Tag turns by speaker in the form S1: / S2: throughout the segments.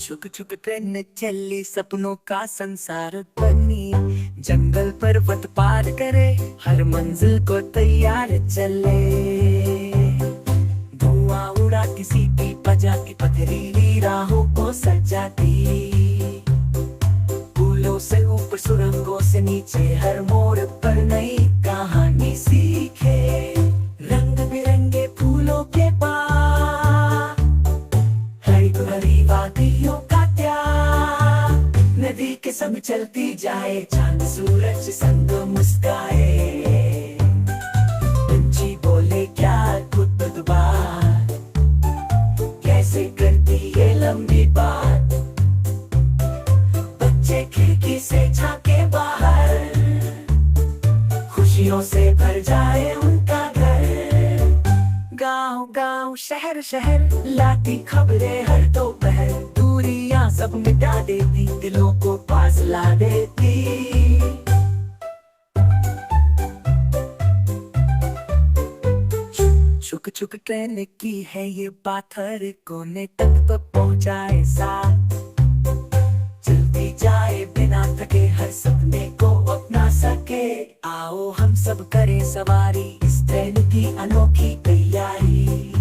S1: छुक छुक ट्रेन चली, सपनों का संसार बनी। जंगल पर्वत पार करे, हर मंजिल को तैयार चले। धुआं उड़ा किसी की बजा की, पथरीली राहों को सजाती। फूलों से ऊपर, सुरंगों से नीचे, हर मोड़ पर नई कहानी सीखे। रंग बिरंगे फूलों के पार, हरी भरी वादियों का त्याग। नदी के संग चलती जाए, चांद सूरज संग मुस्काए। पंछी बोले क्या अद्भुत बात, कैसे करती ये लंबी बात। बच्चे खिड़की से झांके बाहर, खुशियों से भर जाए उनका घर। गांव गांव, शहर शहर, लाती खबरें हर दोपहर। दूरियां सब मिटा देती, दिलों को पास ला देती। छुक छुक ट्रेन की है ये बात, हर कोने तक तो पहुंचाए साथ। चलती जाए बिना थके, हर सपने को अपना सके। आओ हम सब करें सवारी, इस ट्रेन की अनोखी तैयारी।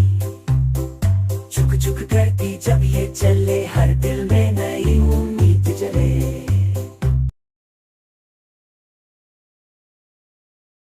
S1: छुक छुक करती जब ये चले, हर